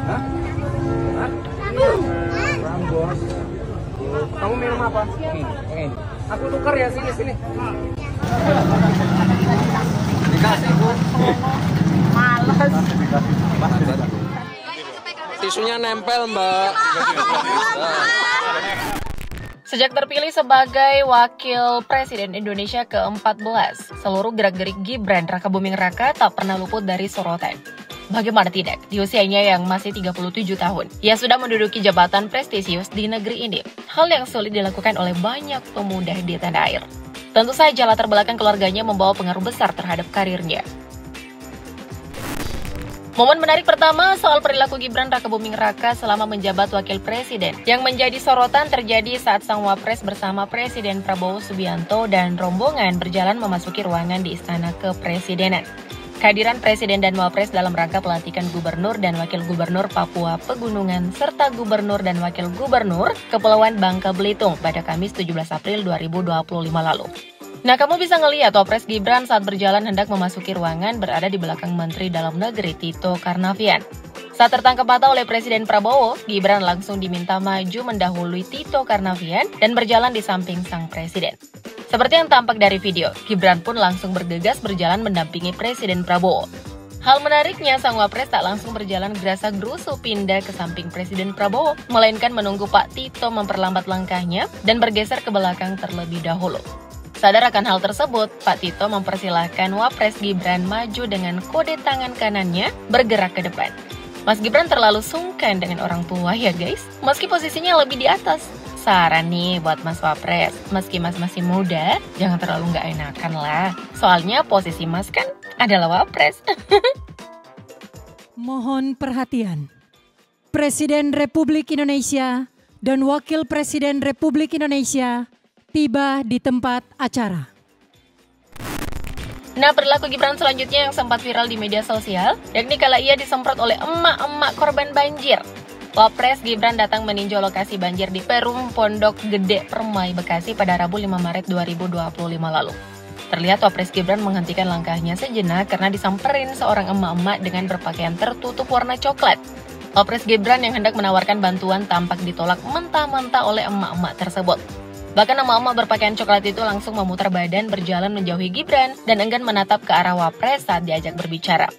Hah? Hah? Rambos. Kamu minum apa? Ini. Aku tukar ya, sini. Dikasih, Bu. Malas. Tisunya nempel, Mbak. Sejak terpilih sebagai Wakil Presiden Indonesia ke-14, seluruh gerak-gerik Gibran Rakabuming Raka tak pernah luput dari sorotan. Bagaimana tidak, di usianya yang masih 37 tahun, ia sudah menduduki jabatan prestisius di negeri ini. Hal yang sulit dilakukan oleh banyak pemuda di tanah air. Tentu saja latar belakang keluarganya membawa pengaruh besar terhadap karirnya. Momen menarik pertama soal perilaku Gibran Rakabuming Raka selama menjabat Wakil Presiden yang menjadi sorotan terjadi saat sang wapres bersama Presiden Prabowo Subianto dan rombongan berjalan memasuki ruangan di Istana Kepresidenan. Kehadiran Presiden dan Wapres dalam rangka pelantikan Gubernur dan Wakil Gubernur Papua Pegunungan serta Gubernur dan Wakil Gubernur Kepulauan Bangka Belitung pada Kamis 17 April 2025 lalu. Nah, kamu bisa ngelihat Wapres Gibran saat berjalan hendak memasuki ruangan berada di belakang Menteri Dalam Negeri Tito Karnavian. Saat tertangkap mata oleh Presiden Prabowo, Gibran langsung diminta maju mendahului Tito Karnavian dan berjalan di samping sang Presiden. Seperti yang tampak dari video, Gibran pun langsung bergegas berjalan mendampingi Presiden Prabowo. Hal menariknya, sang Wapres tak langsung berjalan gerasa-gerusu pindah ke samping Presiden Prabowo, melainkan menunggu Pak Tito memperlambat langkahnya dan bergeser ke belakang terlebih dahulu. Sadar akan hal tersebut, Pak Tito mempersilahkan Wapres Gibran maju dengan kode tangan kanannya bergerak ke depan. Mas Gibran terlalu sungkan dengan orang tua ya guys, meski posisinya lebih di atas. Saran nih buat Mas Wapres, meski Mas masih muda, jangan terlalu nggak enakan lah. Soalnya posisi Mas kan adalah Wapres. Mohon perhatian, Presiden Republik Indonesia dan Wakil Presiden Republik Indonesia tiba di tempat acara. Nah, perilaku Gibran selanjutnya yang sempat viral di media sosial, yakni kala ia disemprot oleh emak-emak korban banjir. Wapres Gibran datang meninjau lokasi banjir di Perum Pondok Gede Permai, Bekasi pada Rabu 5 Maret 2025 lalu. Terlihat Wapres Gibran menghentikan langkahnya sejenak karena disamperin seorang emak-emak dengan berpakaian tertutup warna coklat. Wapres Gibran yang hendak menawarkan bantuan tampak ditolak mentah-mentah oleh emak-emak tersebut. Bahkan emak-emak berpakaian coklat itu langsung memutar badan berjalan menjauhi Gibran dan enggan menatap ke arah Wapres saat diajak berbicara.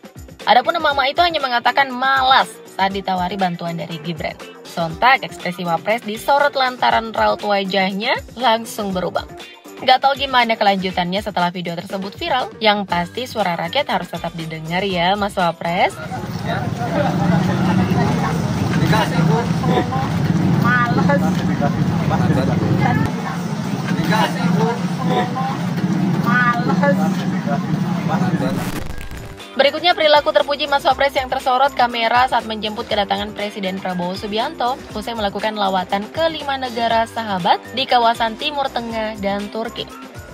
Adapun emak-emak itu hanya mengatakan malas saat ditawari bantuan dari Gibran. Sontak ekspresi Wapres disorot lantaran raut wajahnya langsung berubah. Gak tahu gimana kelanjutannya setelah video tersebut viral, yang pasti suara rakyat harus tetap didengar ya Mas Wapres. Dikasih, Bu. Malas. Dikasih, Bu. Malas. Berikutnya perilaku terpuji Mas Wapres yang tersorot kamera saat menjemput kedatangan Presiden Prabowo Subianto usai melakukan lawatan ke 5 negara sahabat di kawasan Timur Tengah dan Turki.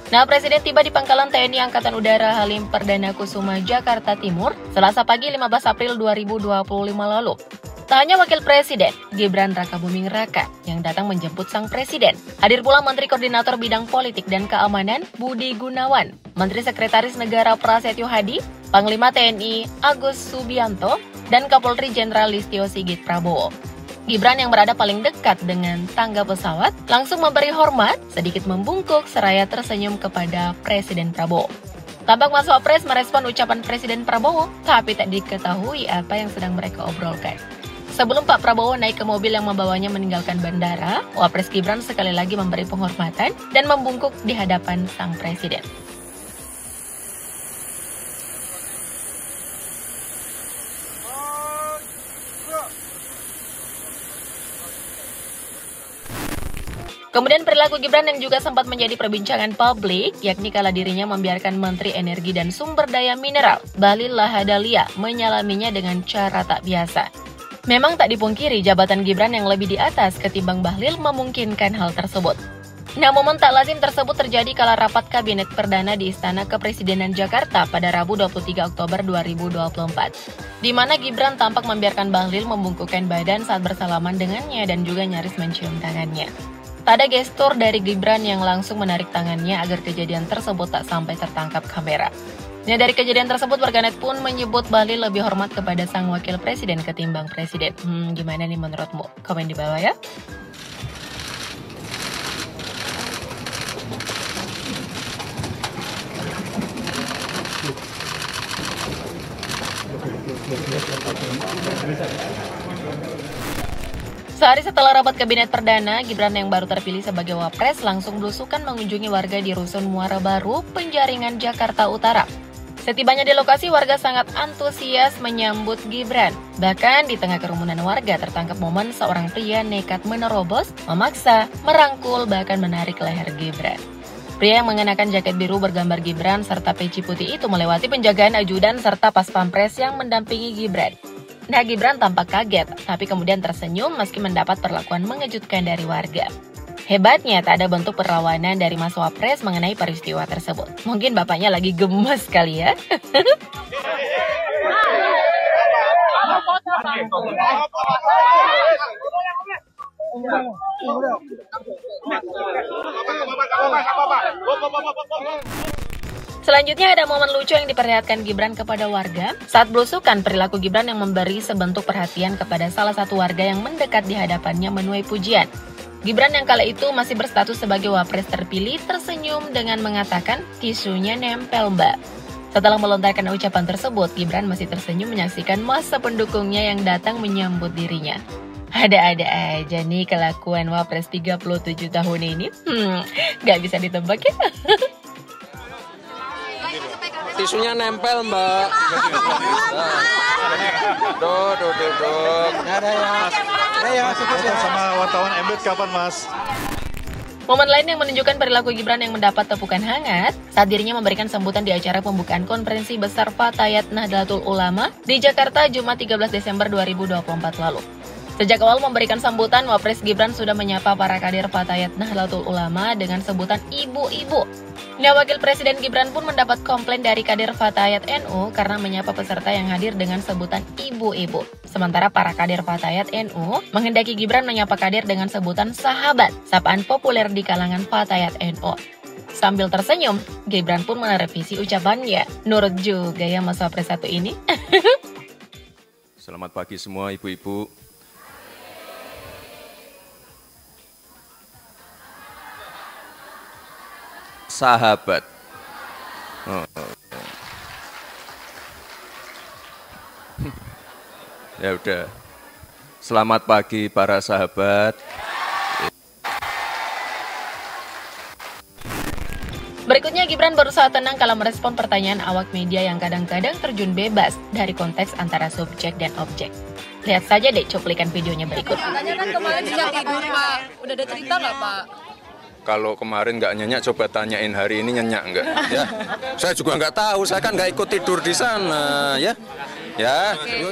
Nah, Presiden tiba di Pangkalan TNI Angkatan Udara Halim Perdana Kusuma, Jakarta Timur, Selasa pagi 15 April 2025 lalu. Tak hanya Wakil Presiden, Gibran Rakabuming Raka yang datang menjemput sang Presiden. Hadir pula Menteri Koordinator Bidang Politik dan Keamanan Budi Gunawan, Menteri Sekretaris Negara Prasetyo Hadi, Panglima TNI Agus Subianto, dan Kapolri Jenderal Listio Sigit Prabowo. Gibran yang berada paling dekat dengan tangga pesawat langsung memberi hormat, sedikit membungkuk seraya tersenyum kepada Presiden Prabowo. Tampak Mas Wapres merespon ucapan Presiden Prabowo, tapi tak diketahui apa yang sedang mereka obrolkan. Sebelum Pak Prabowo naik ke mobil yang membawanya meninggalkan bandara, Wapres Gibran sekali lagi memberi penghormatan dan membungkuk di hadapan sang Presiden. Kemudian perilaku Gibran yang juga sempat menjadi perbincangan publik, yakni kala dirinya membiarkan Menteri Energi dan Sumber Daya Mineral, Bahlil Lahadalia, menyalaminya dengan cara tak biasa. Memang tak dipungkiri jabatan Gibran yang lebih di atas ketimbang Bahlil memungkinkan hal tersebut. Nah, momen tak lazim tersebut terjadi kala rapat Kabinet Perdana di Istana Kepresidenan Jakarta pada Rabu 23 Oktober 2024, di mana Gibran tampak membiarkan Bahlil membungkukkan badan saat bersalaman dengannya dan juga nyaris mencium tangannya. Tak ada gestur dari Gibran yang langsung menarik tangannya agar kejadian tersebut tak sampai tertangkap kamera. Nah, dari kejadian tersebut, warganet pun menyebut Bahlil lebih hormat kepada sang wakil presiden ketimbang presiden. Gimana nih menurutmu? Komen di bawah ya. Sehari setelah rapat kabinet perdana, Gibran yang baru terpilih sebagai wapres langsung belusukan mengunjungi warga di Rusun Muara Baru, Penjaringan, Jakarta Utara. Setibanya di lokasi, warga sangat antusias menyambut Gibran. Bahkan di tengah kerumunan warga tertangkap momen seorang pria nekat menerobos, memaksa, merangkul, bahkan menarik leher Gibran. Pria yang mengenakan jaket biru bergambar Gibran serta peci putih itu melewati penjagaan ajudan serta pas pampres yang mendampingi Gibran. Nah, Gibran tampak kaget, tapi kemudian tersenyum meski mendapat perlakuan mengejutkan dari warga. Hebatnya, tak ada bentuk perlawanan dari Mas Wapres mengenai peristiwa tersebut. Mungkin bapaknya lagi gemes kali ya. Selanjutnya ada momen lucu yang diperlihatkan Gibran kepada warga. Saat belusukan, perilaku Gibran yang memberi sebentuk perhatian kepada salah satu warga yang mendekat di hadapannya menuai pujian. Gibran yang kala itu masih berstatus sebagai wapres terpilih tersenyum dengan mengatakan, "Tisunya nempel, Mbak." Setelah melontarkan ucapan tersebut, Gibran masih tersenyum menyaksikan massa pendukungnya yang datang menyambut dirinya. Ada-ada aja nih kelakuan wapres 37 tahun ini. Gak bisa ditebak ya. Tisunya nempel, Mbak. Duduk. Ya, sama wartawan Embed kapan, Mas? Momen lain yang menunjukkan perilaku Gibran yang mendapat tepukan hangat saat dirinya memberikan sambutan di acara pembukaan konferensi besar Fatayat Nahdlatul Ulama di Jakarta Jumat 13 Desember 2024 lalu. Sejak awal memberikan sambutan, Wapres Gibran sudah menyapa para kader Fatayat Nahdlatul Ulama dengan sebutan ibu-ibu. Nah, Wakil Presiden Gibran pun mendapat komplain dari kader Fatayat NU karena menyapa peserta yang hadir dengan sebutan ibu-ibu. Sementara para kader Fatayat NU menghendaki Gibran menyapa kader dengan sebutan sahabat, sapaan populer di kalangan Fatayat NU. Sambil tersenyum, Gibran pun merevisi ucapannya. Nurut juga ya Mas Wapres satu ini. Selamat pagi semua ibu-ibu. Sahabat. Ya udah. Selamat pagi para sahabat. Berikutnya Gibran berusaha tenang kala merespon pertanyaan awak media yang kadang-kadang terjun bebas dari konteks antara subjek dan objek. Lihat saja deh cuplikan videonya berikut. Katanya kan kemarin bisa tidur, Pak. Udah ada cerita nggak, Pak? Kalau kemarin nggak nyenyak, coba tanyain hari ini nyenyak nggak? Ya, saya juga nggak tahu. Saya kan nggak ikut tidur di sana, ya. Ya. Yo.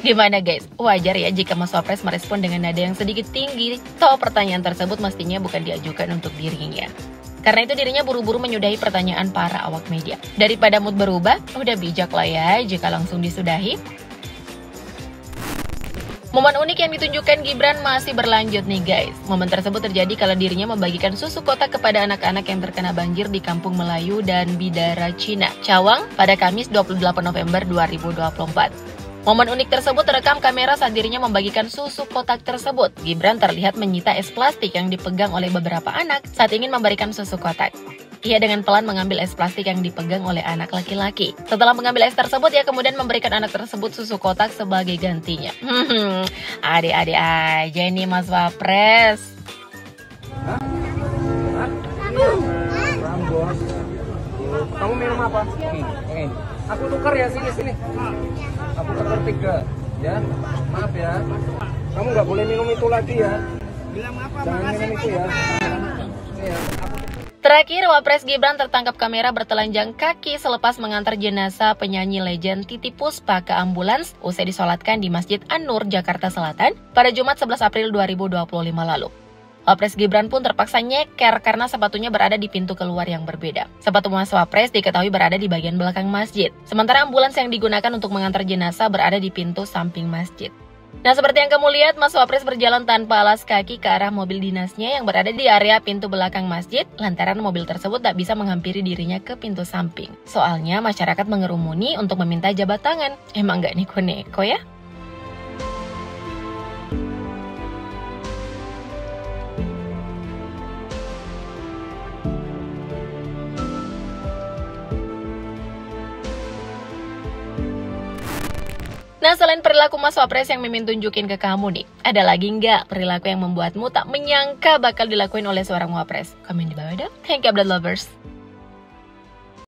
Gimana guys? Wajar ya jika Mas Wapres merespon dengan nada yang sedikit tinggi. Toh pertanyaan tersebut mestinya bukan diajukan untuk dirinya. Karena itu dirinya buru-buru menyudahi pertanyaan para awak media. Daripada mood berubah, udah bijak lah ya jika langsung disudahi. Momen unik yang ditunjukkan Gibran masih berlanjut nih guys. Momen tersebut terjadi kala dirinya membagikan susu kotak kepada anak-anak yang terkena banjir di Kampung Melayu dan Bidara Cina, Cawang pada Kamis 28 November 2024. Momen unik tersebut terekam kamera saat dirinya membagikan susu kotak tersebut. Gibran terlihat menyita es plastik yang dipegang oleh beberapa anak saat ingin memberikan susu kotak. Ia dengan pelan mengambil es plastik yang dipegang oleh anak laki-laki. Setelah mengambil es tersebut, ia kemudian memberikan anak tersebut susu kotak sebagai gantinya. Adik-adik aja nih Mas Wapres. Rambos. Kamu minum apa? Ini. Aku tukar ya sini. Aku tukar 3, ya. Maaf ya. Kamu nggak boleh minum itu lagi ya. Bilang apa? Jangan minum itu ya. Iya. Terakhir, Wapres Gibran tertangkap kamera bertelanjang kaki selepas mengantar jenazah penyanyi legend Titi Puspa ke ambulans usai disolatkan di Masjid An-Nur, Jakarta Selatan pada Jumat 11 April 2025 lalu. Wapres Gibran pun terpaksa nyeker karena sepatunya berada di pintu keluar yang berbeda. Sepatu Mas Wapres diketahui berada di bagian belakang masjid, sementara ambulans yang digunakan untuk mengantar jenazah berada di pintu samping masjid. Nah, seperti yang kamu lihat, Mas Wapres berjalan tanpa alas kaki ke arah mobil dinasnya yang berada di area pintu belakang masjid, lantaran mobil tersebut tak bisa menghampiri dirinya ke pintu samping. Soalnya masyarakat mengerumuni untuk meminta jabat tangan. Emang nggak neko-neko ya? Nah, selain perilaku Mas Wapres yang Mimin tunjukin ke kamu nih, ada lagi nggak perilaku yang membuatmu tak menyangka bakal dilakuin oleh seorang Wapres? Komen di bawah dong. Thank you, Update Lovers.